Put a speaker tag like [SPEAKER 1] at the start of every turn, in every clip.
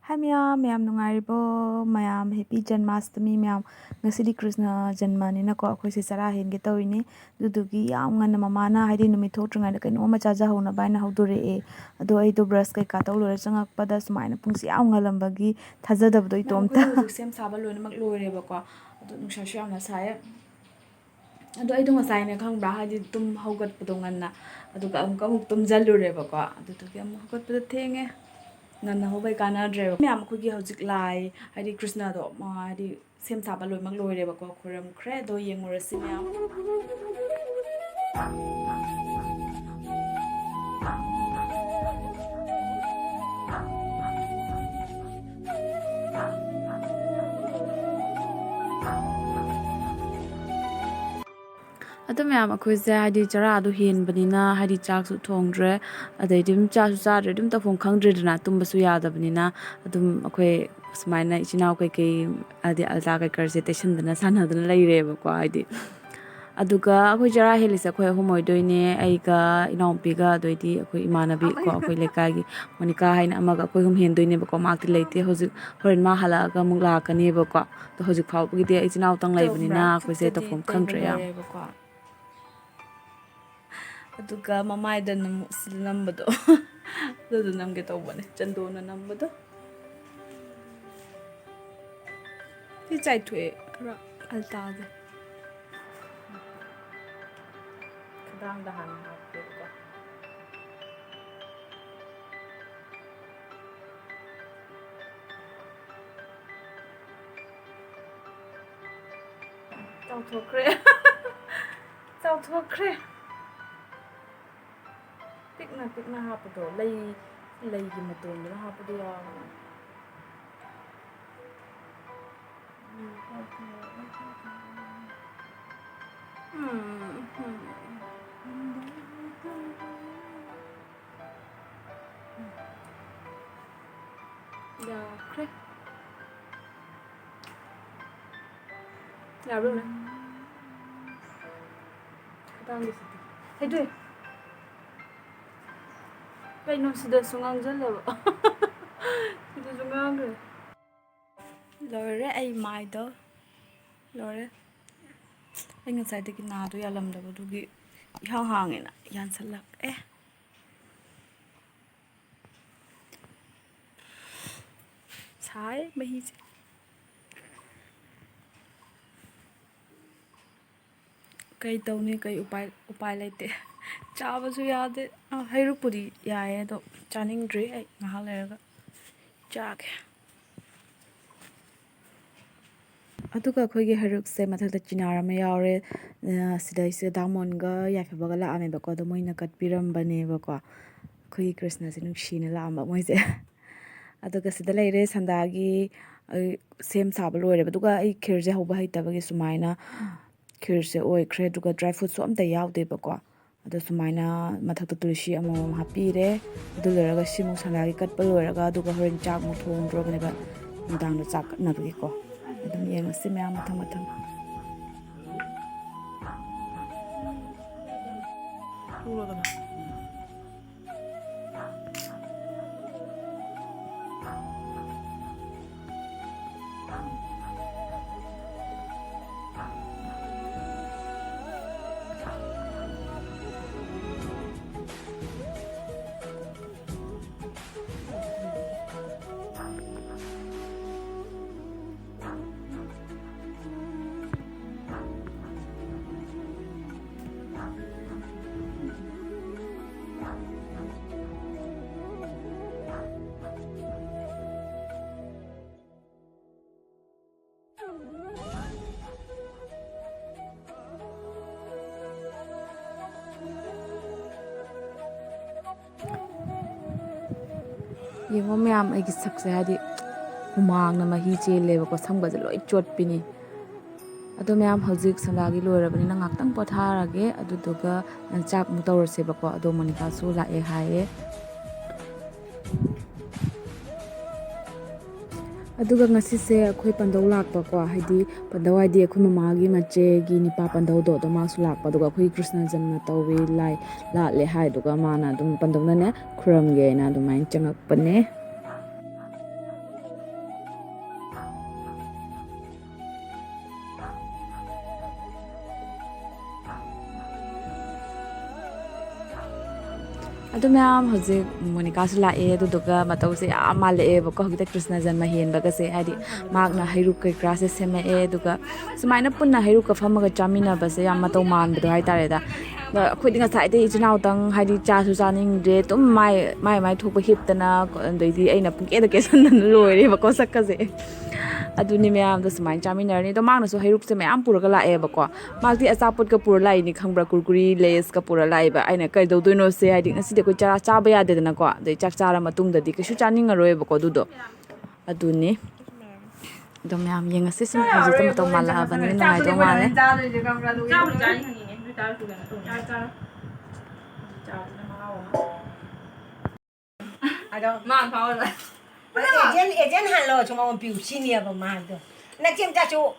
[SPEAKER 1] Hi ma'am nungaribo ma'am happy Janmastami ma'am ngasidi Krishna Janmani na ko akhoi se Chara hen ge tawini dudugi yam ngana mamana haidi numit thotringa da kaino ma chaja hona baina haudure e ado ai do brush kai ka taw lore changak pada sumaina pungsi yam ngalambagi thajadabdo itomta sem saba loina mak lore ba ko ado nungsa shyam na saye ado ai do ngasai ne khangbra haidi tum haugat pado nganna ado ka amuk tum jalure ba ko ado to ke am haugat pada thenge ngana hobai kana driver myam khogi hojik lai hadi Krishna do ma hadi sem saba loi mak loi re ba ko khoram khre do yengurasi myam Ado myam akhoi se hadi Chara adu Henbani na hadi chak su thongdre adai dim cha su cha dre dim ta phong khangdre dna tumba su yadabani na adum akhoi sumaina ichinau kai adi alta kai karse station dana sana dana leire ba ko hadi aduga akhoi Chara helisa akhoi humoi doine aiga inaupi ga doidi akhoi imanabi ko akhoi lekai gi monika haina amaga akhoi hum hen doine ba ko makti leite hojik horen ma hala ga mukla kani ba ko to hojik phau gi de ichinau tang leibani na akhoi se ta phong khangdre ya aduga mamai da nam silambado do namge tawbane chandona nambado ti chai thue khara alta de kadang da han ha pe ko tao thokre pikna hapado lei gi maton na hapado ya ya kre ya ru na kadang di situ hey doi Kainom sida sungang jala ba sida sungang re lore ai mai do lore ai ngasai de na do yalam da du gi hang ena yan salak sai mahi kai tawni kai upai laite chabasu yade hairu puri yae do chaning dre ai ngahal lerga chake aduga khoige haruk se mathakta chinara ma yawre sida ise damon ga yafabaga la ame ba ko do moina kat piram bane ba ko khoi Krishna se nungshina la amba moise aduga sida leire sandagi sem saba lore ba duga ai khirje hoba haitabagi sumaina khirse oi khre duga dry fruit so amta yawde ba ko ado sumaina mathakta tulsi amo hapire adu leraga simu sandagi katpa leraga aduga horen chak mu thong drobane ba ndang no chak na bi ko adum yenga simya mathang yengo myam ai gi sakse hadi humang na mahi chele ba ko samga je loi chot pini ado myam hojik sandagi loirabani na ngaktang potharage aduduga chak mu tawrse ba ko ado monika su la e haye aduga ngasi se akhoi pandau lakpa ko haidi pandau haidi akhoi mamagi mache gi nipa pandau do ma su lakpa aduga akhoi Krishna janma tawi lai la le hai duga mana dum pandau na ne khuram ge na dumain changak pane ꯑꯗꯨ ꯃꯌꯥꯝ ꯍꯧꯖꯤꯛ ꯃꯣꯅꯤꯀꯥꯁꯨ ꯂꯥꯛꯑꯦ ꯑꯗꯨꯗꯨꯒ ꯃꯇꯧꯁꯦ ꯌꯥꯝ ꯃꯥꯜꯂꯛꯑꯦꯕꯀꯣ ꯍꯧꯖꯤꯛꯇ ꯀ꯭ꯔꯤꯁꯅ ꯖꯟꯃ ꯍꯦꯟꯕꯒꯁꯦ ꯍꯥꯏꯗꯤ ꯃꯍꯥꯛꯅ ꯍꯩꯔꯨꯛ ꯀꯩꯀꯥꯁꯦ ꯁꯦꯝꯃꯛꯑꯦ ꯑꯗꯨꯒ ꯁꯨꯃꯥꯏꯅ ꯄꯨꯟꯅ ꯍꯩꯔꯨꯛꯀ ꯐꯝꯃꯒ ꯆꯥꯃꯤꯟꯅꯕꯁꯦ ꯌꯥꯝ ꯃꯇꯧ ꯃꯥꯟꯕꯗꯣ ꯍꯥꯏꯇꯥꯔꯦꯗ ꯑꯩꯈꯣꯏꯗꯤ ꯉꯁꯥꯏꯗꯩ ꯏꯆꯤꯜ ꯏꯅꯥꯎꯇꯪ ꯍꯥꯏꯗꯤ ꯆꯥꯁꯨ ꯆꯥꯅꯤꯡꯗ꯭ꯔꯦ ꯑꯗꯨꯝ ꯃꯥꯏ ꯊꯣꯛꯄ ꯍꯤꯞꯇꯅ ꯑꯗꯩꯗꯤ ꯑꯩꯅ ꯄꯨꯡꯀꯦꯗ ꯀꯦꯁꯟꯗꯅ ꯂꯣꯏꯔꯦꯕꯀꯣ ꯁꯛꯀꯁꯦ ꯑꯗꯨꯅꯤ ꯃꯌꯥꯝꯗꯣ ꯁꯨꯃꯥꯏꯅ ꯆꯥꯃꯤꯟꯅꯔꯅꯤ ꯑꯗꯣ ꯃꯥꯅꯁꯨ ꯍꯩꯔꯨꯛꯁꯦ ꯃꯌꯥꯝ ꯄꯨꯔꯒ ꯂꯥꯛꯑꯦꯕꯀꯣ ꯃꯥꯗꯤ ꯑꯆꯥꯄꯣꯠꯀ ꯄꯨꯔ ꯂꯥꯛꯏꯅꯤ ꯈꯪꯕ꯭ꯔꯥ ꯀꯨꯔꯀꯨꯔꯤ ꯂꯦꯁꯀ ꯄꯨꯔ ꯂꯥꯛꯏꯕ ꯑꯩꯅ ꯀꯩꯗꯧꯗꯣꯏꯅꯣꯁꯦ ꯍꯥꯏꯗꯤ ꯉꯁꯤꯗꯤ ꯑꯩꯈꯣꯏ ꯆꯔꯥ ꯆꯥꯕ ꯌꯥꯗꯦꯗꯅꯀꯣ ꯑꯗꯩ ꯆꯥꯛ ꯆꯥꯔ ꯃꯇꯨꯡꯗꯗꯤ ꯀꯩꯁꯨ ꯆꯥꯅꯤꯡꯉꯔꯣꯏꯕꯀꯣ ꯑꯗꯨꯗꯣ ꯑꯗꯨꯅꯤ ꯑꯗꯣ ꯃꯌꯥꯝ ꯌꯦꯡꯉꯁꯤ ꯁꯨꯝ ꯍꯧꯖꯤꯛꯇ ꯃꯇꯧ ꯃꯥꯜꯂꯛꯑꯕꯅꯤꯅ ꯅꯨꯡꯉꯥꯏꯗꯧ ꯃꯥꯜꯂꯦ
[SPEAKER 2] 에젠 할러 좀 한번 비우 신이야 봐 말도 나 지금 자주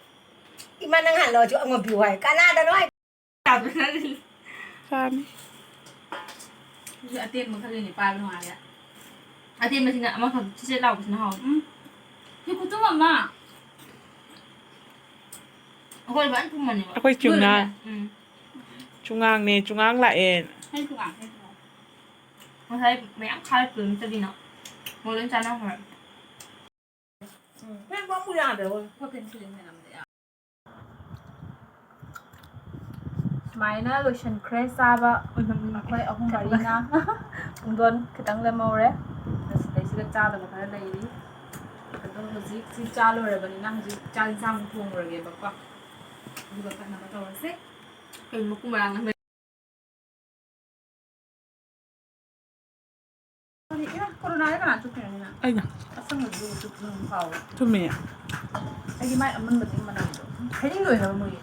[SPEAKER 2] 이만한 할러 좀 한번 비우 할 까나다 너
[SPEAKER 3] ꯆꯥꯅꯤ
[SPEAKER 4] ꯑꯇꯦꯟ ꯃꯈꯜꯅꯤ ꯄꯥꯏꯕ ꯅꯨꯡꯉꯥꯏꯔꯦ ꯑꯇꯦꯟꯕꯁꯤꯅ ꯑꯃꯈꯛ ꯆꯤꯆꯦꯠ ꯂꯥꯎꯕꯁꯤꯅ ꯍꯥꯎꯋꯦ ꯁꯤ ꯈꯨꯇꯨꯝ ꯑꯃ ꯑꯩꯈꯣꯏ ꯐꯖꯅ ꯊꯨꯝꯃꯅꯦꯕ
[SPEAKER 3] ꯑꯩꯈꯣꯏ ꯆꯨꯉꯥꯡꯅꯦ ꯆꯨꯉꯥꯡ ꯂꯥꯛꯑꯦ
[SPEAKER 4] ꯍꯩ ꯆꯨꯉꯥꯡꯉꯁꯥꯏ ꯃꯌꯥꯝ ꯈꯥꯔꯛꯄ ꯅꯠꯇꯗꯤꯅ ꯃꯣꯏ ꯂꯣꯏ ꯆꯥꯅꯈ꯭ꯔꯦ
[SPEAKER 2] 왜 먹고 야더라고
[SPEAKER 1] ꯁꯨꯃꯥꯏꯅ ꯂꯣꯏꯁꯤꯟꯈ꯭ꯔꯦ ꯆꯥꯕ ꯑꯩꯈꯣꯏ ꯑꯍꯨꯝ ꯃꯔꯤꯅ ꯄꯨꯡꯗꯣꯟ ꯈꯤꯇꯪ ꯂꯦꯝꯍꯧꯔꯦ ꯁꯤꯗꯩꯁꯤꯗ ꯆꯥꯗꯕ ꯈꯔ ꯂꯩꯔꯤ ꯑꯗꯣ ꯍꯧꯖꯤꯛ ꯁꯤ ꯆꯥ ꯂꯣꯏꯔꯕꯅꯤꯅ ꯍꯧꯖꯤꯛ ꯆꯥꯛ ꯌꯦꯟꯁꯥꯡ ꯊꯣꯡꯉꯨꯔꯒꯦꯕꯀꯣ ꯑꯗꯨꯒ ꯀꯠꯅꯕ ꯇꯧꯔꯁꯦ
[SPEAKER 4] ꯀꯩ ꯃꯀꯨ ꯃꯔꯥꯡ ꯅꯝꯕ
[SPEAKER 1] ꯀꯣꯔꯣꯅꯥꯗ ꯀꯅꯥ ꯆꯨꯞꯈꯤꯅꯣ
[SPEAKER 3] ꯑꯩꯅ
[SPEAKER 1] ꯑꯁꯪꯕꯗꯨ ꯆꯨꯞꯅ ꯐꯥꯎꯋꯦ
[SPEAKER 3] ꯆꯨꯝꯃꯦ
[SPEAKER 1] ꯑꯩꯗꯤ ꯃꯥꯏ ꯑꯃꯟꯕꯗꯤ ꯃꯅꯝꯗꯣ ꯍꯩꯅꯤꯡ ꯂꯣꯏꯅꯕ ꯃꯣꯏꯒꯤ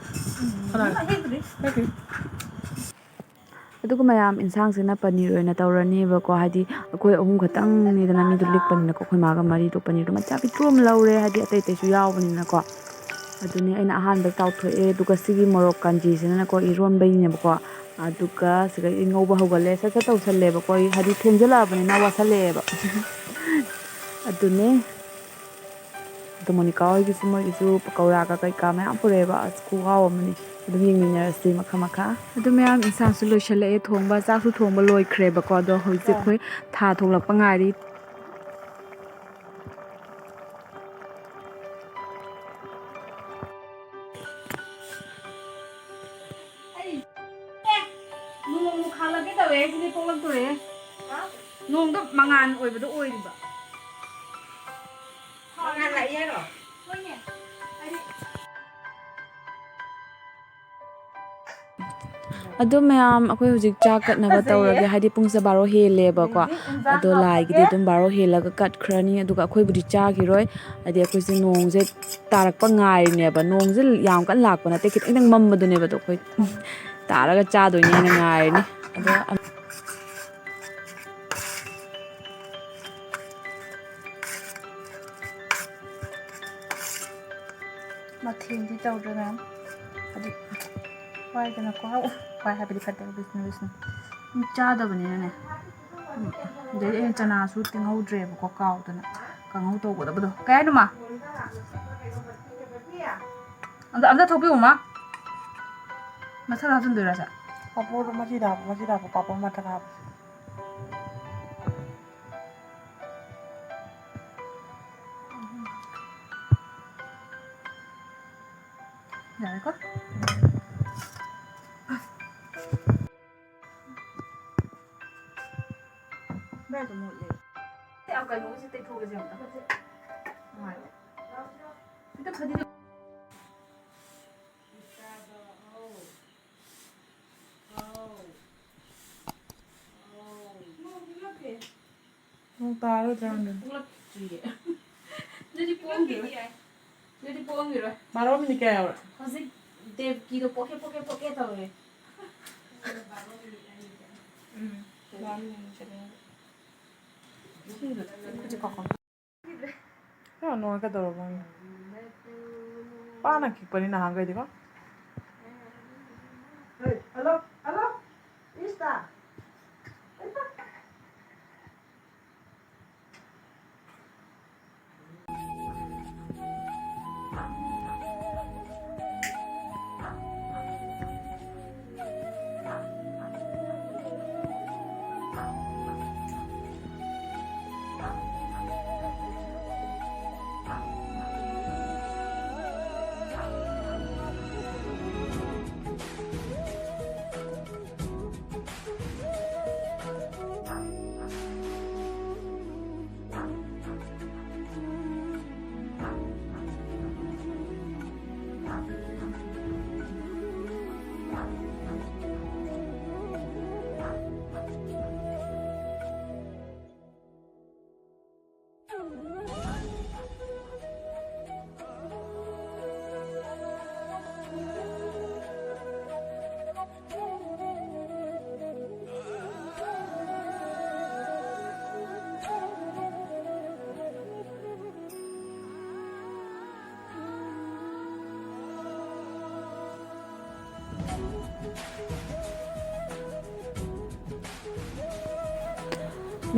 [SPEAKER 1] ꯑꯗꯨꯒ ꯃꯌꯥꯝ ꯏꯟꯁꯥꯡꯁꯤꯅ ꯄꯅꯤꯔ ꯑꯣꯏꯅ ꯇꯧꯔꯅꯦꯕꯀꯣ ꯍꯥꯏꯗꯤ ꯑꯩꯈꯣꯏ ꯑꯍꯨꯝ ꯈꯛꯇꯪꯅꯤꯗꯅ ꯃꯤꯗꯣ ꯂꯤꯛꯄꯅꯤꯅꯀꯣ ꯑꯩꯈꯣꯏ ꯃꯥꯒ ꯃꯔꯤꯗꯣ ꯄꯅꯤꯔꯗꯣ ꯃꯆꯥ ꯄꯤꯛꯇ꯭ꯔꯨ ꯑꯃ ꯂꯧꯔꯦ ꯍꯥꯏꯗꯤ ꯑꯇꯩ ꯑꯇꯩꯁꯨ ꯌꯥꯎꯕꯅꯤꯅꯀꯣ ꯑꯗꯨꯅꯤ ꯑꯩꯅ ꯑꯍꯥꯟꯕ ꯇꯥꯎꯊꯣꯛꯑꯦ ꯑꯗꯨꯒ ꯁꯤꯒꯤ ꯃꯣꯔꯣꯛ ꯀꯥꯟꯖꯤꯁꯤꯅꯀꯣ ꯏꯔꯣꯟꯕꯩꯅꯦꯕꯀꯣ ꯑꯗꯨꯒ ꯁꯤꯗ ꯉꯧꯕ ꯍꯧꯒꯠꯂꯦ ꯁꯠ ꯁꯠ ꯇꯧꯁꯜꯂꯦꯕꯀꯣ ꯍꯥꯏꯗꯤ ꯊꯦꯡꯖꯤꯜꯂꯛꯑꯕꯅꯤꯅ ꯋꯥꯁꯜꯂꯛꯑꯦꯕ ꯑꯗꯨꯅꯦ ꯑꯗꯣ ꯃꯣꯅꯤꯀꯥ ꯍꯣꯏꯒꯤꯁꯨ ꯃꯣꯏꯒꯤꯁꯨ ꯄꯀꯧꯔꯥꯒ ꯀꯩꯀꯥ ꯃꯌꯥꯝ ꯄꯨꯔꯛꯑꯦꯕ ꯑꯁ ꯈꯨꯍꯥꯎ ꯑꯃꯅꯤ ꯑꯗꯨꯝ ꯌꯦꯡꯃꯤꯟꯅꯔꯁꯤ ꯃꯈꯥ ꯑꯗꯨ ꯃꯌꯥꯝ ꯏꯟꯁꯥꯡꯁꯨ ꯂꯣꯏꯁꯤꯜꯂꯛꯑꯦ ꯊꯣꯡꯕ ꯆꯥꯛꯁꯨ ꯊꯣꯡꯕ ꯂꯣꯏꯈ꯭ꯔꯦꯕꯀꯣ ꯑꯗꯣ ꯍꯧꯖꯤꯛ ꯑꯩꯈꯣই ꯊꯥ ꯊꯣꯛꯂꯛꯄ ꯉꯥꯏꯔꯤ
[SPEAKER 4] ꯅꯣꯡꯃꯨꯛ ꯈꯥꯜꯂꯒꯦ ꯇꯧꯋꯦ ꯁꯤꯗꯤ ꯄꯣꯛꯂꯛꯇꯣꯔꯦ ꯅꯣꯡꯗꯣ ꯃꯉꯥꯟ ꯑꯣꯏꯕꯗꯣ ꯑꯣꯏꯔꯤꯕ
[SPEAKER 2] Mangan lại nhé rồi
[SPEAKER 4] ꯍꯣꯏꯅꯦ ꯍꯥꯏꯗꯤ
[SPEAKER 1] ꯑꯗꯨ ꯃꯌꯥꯝ ꯑꯩꯈꯣꯏ ꯍꯧꯖꯤꯛ ꯆꯥꯛ ꯀꯠꯅꯕ ꯇꯧꯔꯒꯦ ꯍꯥꯏꯗꯤ ꯄꯨꯡꯁꯦ 12 ꯍꯦꯜꯂꯦꯕꯀꯣ ꯑꯗꯣ ꯂꯥꯏꯒꯤꯗꯤ ꯑꯗꯨꯝ 12 ꯍꯦꯜꯂꯒ ꯀꯠꯈ꯭ꯔꯅꯤ ꯑꯗꯨꯒ ꯑꯩꯈꯣꯏꯕꯨꯗꯤ ꯆꯥꯈꯤꯔꯣꯏ ꯍꯥꯏꯗꯤ ꯑꯩꯈꯣꯏꯁꯦ ꯅꯣꯡꯁꯦ ꯇꯥꯔꯛꯄ ꯉꯥꯏꯔꯤꯅꯦꯕ ꯅꯣꯡꯁꯦ ꯌꯥꯝ ꯀꯟꯅ ꯂꯥꯛꯄ ꯅꯠꯇꯦ ꯈꯤꯇꯪ ꯃꯝꯕꯗꯨꯅꯦꯕ ꯑꯗꯣ ꯑꯩꯈꯣꯏ ꯇꯥꯔꯒ ꯆꯥꯗꯣꯏꯅꯦꯅ ꯉꯥꯏꯔꯅꯤ ꯑꯗꯣ ꯃꯊꯦꯜꯗꯤ ꯇꯧꯗ꯭ꯔꯦ ꯃꯌꯥꯝ ꯍꯥꯏꯗꯤ ꯋꯥꯏꯗꯅꯀꯣ ꯋꯥꯏ ꯍꯥꯏꯕꯗꯤ ꯐꯠꯇꯦ ꯕꯤꯁꯅꯨ ꯆꯥꯗꯕꯅꯤꯅꯅꯦ ꯑꯗꯩꯗꯤ ꯑꯩꯅ ꯆꯅꯥꯁꯨ ꯇꯤꯡꯍꯧꯗ꯭ꯔꯦꯕꯀꯣ ꯀꯥꯎꯗꯅ ꯀꯥꯡꯍꯧ ꯇꯧꯒꯗꯕꯗꯣ ꯀꯩ ꯍꯥꯏꯅꯣ ꯃꯥ ꯑꯝꯇ ꯊꯣꯛꯄꯤꯌꯨ ꯃꯥ ꯃꯊꯛ ꯍꯥꯞꯆꯤꯟꯗꯣꯏꯔꯥ ꯁꯦ
[SPEAKER 2] Papo masih dapat papo mata kap
[SPEAKER 1] ꯌꯥꯔꯦꯀꯣ ꯕ꯭ꯔꯦꯗ ꯃꯨꯠꯂꯦ ꯀꯩꯅꯣꯁꯦ ꯇꯩꯊꯣꯛꯑꯁꯦ ꯑꯝꯇ ꯅꯨꯡꯉꯥꯏꯇꯦ ꯈꯤꯇꯪ ꯐꯗꯤ
[SPEAKER 2] Không ta đâu ra được
[SPEAKER 4] ꯄꯣꯛꯂꯛꯇ꯭ꯔꯤꯌꯦ ꯑꯗꯨꯗꯤ ꯄꯣꯛꯑꯝꯈꯤꯔꯣꯏ ꯑꯗꯨꯗꯤ ꯄꯣꯛꯑꯝꯈꯤꯔꯣꯏ
[SPEAKER 2] Mà nó mình kèo
[SPEAKER 4] ꯍꯧꯖꯤꯛ ꯗꯦꯕꯀꯤꯗꯣ ꯄꯣꯛꯀꯦ ꯇꯧꯋꯦ
[SPEAKER 2] Cái cọc không Thế mà nói cái đồ mà Paano kikpani na hangay di ba? Hey, hello? Ista?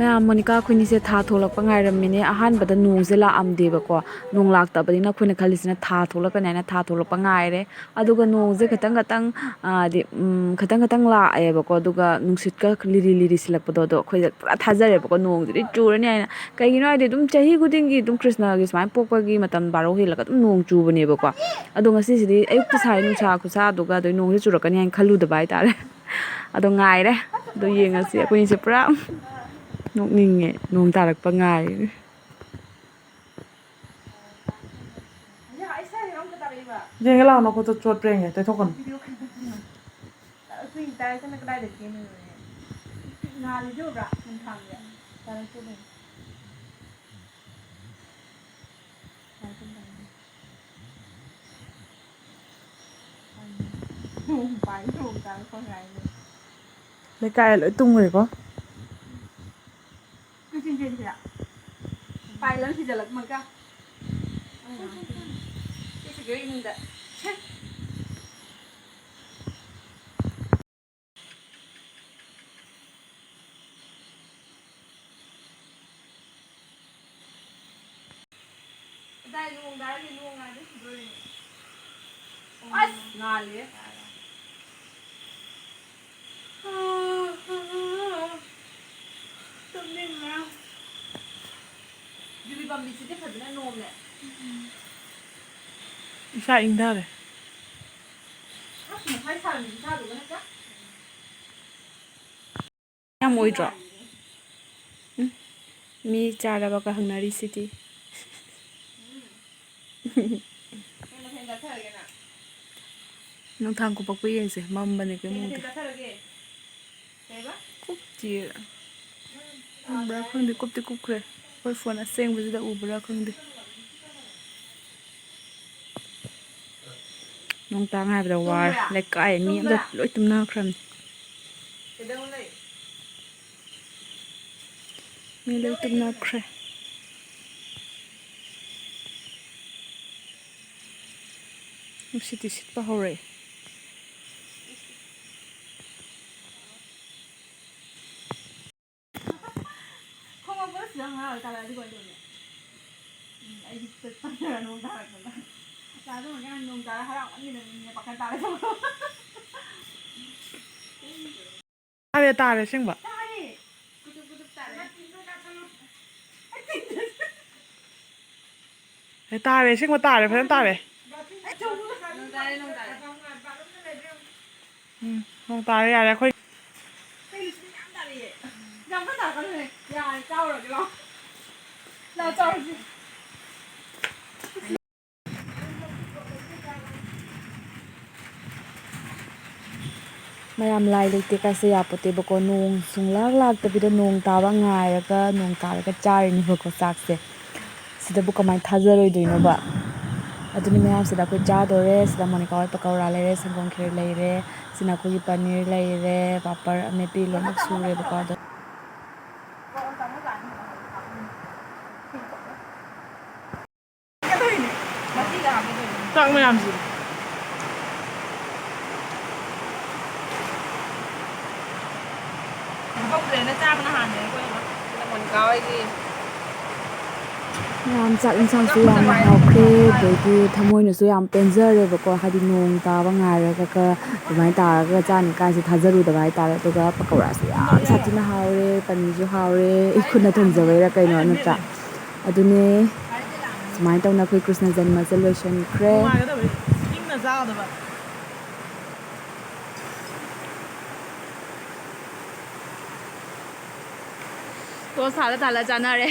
[SPEAKER 1] ꯃꯌꯥꯝ ꯃꯣꯅꯤꯀꯥ ꯑꯩꯈꯣꯏꯅꯤꯁꯦ ꯊꯥ ꯊꯣꯛꯂꯛꯄ ꯉꯥꯏꯔꯝꯃꯤꯅꯦ ꯑꯍꯥꯟꯕꯗ ꯅꯣꯡꯁꯦ ꯂꯥꯛꯑꯝꯗꯦꯕꯀꯣ ꯅꯣꯡ ꯂꯥꯛꯇꯕꯅꯤꯅ ꯑꯩꯈꯣꯏꯅ ꯈꯜꯂꯤꯁꯤꯅ ꯊꯥ ꯊꯣꯛꯂꯛꯀꯅꯤ ꯍꯥꯏꯅ ꯊꯥ ꯊꯣꯛꯂꯛꯄ ꯉꯥꯏꯔꯦ ꯑꯗꯨꯒ ꯅꯣꯡꯁꯦ ꯈꯤꯇꯪ ꯂꯥꯛꯑꯦꯕꯀꯣ ꯑꯗꯨꯒ ꯅꯨꯡꯁꯤꯠꯀ ꯂꯤꯔꯤ ꯂꯤꯔꯤ ꯁꯤꯜꯂꯛꯄꯗꯣ ꯑꯗꯣ ꯑꯩꯈꯣꯏꯗ ꯄꯨꯔꯥ ꯊꯥꯖꯔꯦꯕꯀꯣ ꯅꯣꯡꯁꯤꯗꯤ ꯆꯨꯔꯅꯤ ꯍꯥꯏꯅ ꯀꯩꯒꯤꯅꯣ ꯍꯥꯏꯗꯤ ꯑꯗꯨꯝ ꯆꯍꯤ ꯈꯨꯗꯤꯡꯒꯤ ꯑꯗꯨꯝ ꯀ꯭ꯔꯤꯁꯅꯒꯤ ꯁꯨꯃꯥꯏꯅ ꯄꯣꯛꯄꯒꯤ ꯃꯇꯝ ꯕꯥꯔꯣ ꯍꯦꯜꯂꯒ ꯑꯗꯨꯝ ꯅꯣꯡ ꯆꯨꯕꯅꯦꯕꯀꯣ ꯑꯗꯣ ꯉꯁꯤꯁꯤꯗꯤ ꯑꯌꯨꯛꯇ ꯁꯥꯏ ꯅꯨꯡꯁꯥ ꯈꯨꯁꯥꯗꯨꯒ ꯑꯗꯩ ꯅꯣꯡꯁꯦ ꯆꯨꯔꯛꯀꯅꯤ ꯍꯥꯏꯅ ꯈꯜꯂꯨꯗꯕ ꯍꯥꯏꯇꯥꯔꯦ ꯑꯗꯣ ꯉꯥꯏꯔꯦ ꯑꯗꯣ ꯌꯦꯡꯉꯁꯤ ꯑꯩꯈꯣꯏꯅꯤꯁꯦ ꯄꯨꯔꯥ ꯅꯣꯛꯅꯤꯡꯉꯦ ꯅꯣꯡ ꯇꯥꯔꯛꯄ ꯉꯥꯏꯔꯦ
[SPEAKER 3] ꯌꯦꯡꯒꯦ ꯂꯥꯛꯑꯣ ꯅꯈꯨꯠꯇꯣ ꯆꯣꯠꯄ꯭ꯔ ꯌꯦꯡꯒꯦ ꯇꯩꯊꯣꯛꯀꯅꯨ ꯂꯩꯀꯥꯏ ꯂꯣꯏ ꯇꯨꯝꯈ꯭ꯔꯦꯀꯣ ꯏꯁꯥ ꯏꯪꯊꯔꯦ ꯌꯥꯝ ꯑꯣꯏꯗ꯭ꯔꯣ
[SPEAKER 1] ꯃꯤ ꯆꯥꯔꯕꯒ ꯍꯪꯅꯔꯤꯁꯤꯗꯤ ꯅꯨꯡꯊꯥꯡ ꯀꯨꯞꯄꯛꯄ ꯌꯦꯡꯁꯦ ꯃꯝꯕꯅꯦ ꯀꯩꯝ ꯀꯨꯞꯇꯤꯌꯦ ꯎꯕ꯭ꯔꯥ ꯈꯪꯗꯦ ꯀꯨꯞꯇꯤ ꯀꯨꯞꯈ꯭ꯔꯦ ꯑꯩꯈꯣꯏ ꯐꯣꯟ ꯑꯁꯦꯡꯕꯁꯤꯗ ꯎꯕ꯭ꯔꯥ ꯈꯪꯗꯦ ꯅꯣꯡ ꯇꯥ ꯉꯥꯏꯕꯗ ꯋꯥꯔꯦ ꯂꯩꯀꯥꯏ ꯃꯤ ꯑꯝꯇ ꯂꯣꯏ ꯇꯨꯝꯅꯈ꯭ꯔꯕꯅꯤ ꯃꯤ ꯂꯣꯏ ꯇꯨꯝꯅꯈ꯭ꯔꯦ ꯅꯨꯡꯁꯤꯠꯇꯤ ꯁꯤꯠꯄ ꯍꯧꯔꯛꯑꯦ
[SPEAKER 3] ꯇꯥꯔꯦ ꯑꯁꯦꯡꯕ ꯇꯥꯔꯦ ꯑꯁꯦꯡꯕ ꯇꯥꯔꯦ ꯐꯖꯅ ꯇꯥꯔꯦ ꯅꯣꯡ ꯇꯥꯔꯦ ꯌꯥꯔꯦ ꯑꯩꯈꯣꯏ
[SPEAKER 1] ꯃꯌꯥꯝ ꯂꯥꯏ ꯂꯩꯇꯦ ꯀꯥꯏꯁꯦ ꯌꯥꯄꯣꯠꯇꯦꯕꯀꯣ ꯅꯣꯡ ꯁꯨꯡꯂꯥꯛ ꯂꯥꯛꯇꯕꯤꯗ ꯅꯣꯡ ꯇꯥꯕ ꯉꯥꯏꯔꯒ ꯅꯣꯡ ꯇꯥꯔꯒ ꯆꯥꯔꯤꯅꯦꯕꯀꯣ ꯆꯥꯛꯁꯦ ꯁꯤꯗꯕꯨ ꯀꯃꯥꯏꯅ ꯊꯥꯖꯔꯣꯏꯗꯣꯏꯅꯣꯕ ꯑꯗꯨꯅꯤ ꯃꯌꯥꯝꯁꯤꯗ ꯑꯩꯈꯣꯏ ꯆꯥꯗꯣꯔꯦ ꯁꯤꯗ ꯃꯣꯅꯤꯀꯥ ꯍꯣꯏ ꯄꯀꯧꯔꯥ ꯂꯩꯔꯦ ꯁꯪꯒꯣꯝ ꯈꯦꯔ ꯂꯩꯔꯦ ꯁꯤꯅ ꯑꯩꯈꯣꯏꯒꯤ ꯄꯅꯤꯔ ꯂꯩꯔꯦ ꯄꯥꯄꯔ ꯑꯃꯦꯠꯄꯤ ꯂꯣꯏꯅꯃꯛ ꯁꯨꯔꯦꯕꯀꯣ ꯑꯗꯣ
[SPEAKER 3] ꯆꯥꯛ ꯃꯌꯥꯝꯁꯤ
[SPEAKER 1] ꯌꯥꯝ ꯆꯥꯛ ꯌꯦꯟꯁꯥꯡꯁꯨ ꯌꯥꯝꯅ ꯍꯥꯎꯈ꯭ꯔꯦ ꯑꯗꯩꯗꯤ ꯊꯃꯣꯏꯅꯁꯨ ꯌꯥꯝ ꯄꯦꯟꯖꯔꯦꯕꯀꯣ ꯍꯥꯏꯗꯤ ꯅꯣꯡ ꯇꯥꯕ ꯉꯥꯏꯔꯒ ꯑꯗꯨꯃꯥꯏꯅ ꯇꯥꯔꯒ ꯆꯥꯅꯤ ꯀꯥꯏꯁꯦ ꯊꯥꯖꯔꯨꯗꯕ ꯍꯥꯏꯇꯥꯔꯦ ꯑꯗꯨꯒ ꯄꯀꯧꯔꯥꯁꯨ ꯌꯥꯝ ꯁꯥꯊꯤꯅ ꯍꯥꯎꯔꯦ ꯄꯅꯤꯔꯁꯨ ꯍꯥꯎꯔꯦ ꯑꯩ ꯈꯨꯠꯅ ꯊꯣꯡꯖꯕꯩꯔꯥ ꯀꯩꯅꯣ ꯅꯠꯇ꯭ꯔꯥ ꯑꯗꯨꯅꯦ ꯁꯨꯃꯥꯏꯅ ꯇꯧꯅ ꯑꯩꯈꯣꯏ ꯀ꯭ꯔꯤꯁꯅ ꯖꯟꯃꯁꯦ ꯂꯣꯏꯁꯤꯟꯈ꯭ꯔꯦ
[SPEAKER 3] ꯏꯪꯅ ꯆꯥꯒꯗꯕ
[SPEAKER 1] ꯇꯣꯁ ꯊꯥꯜꯂ ꯆꯥꯅꯔꯦ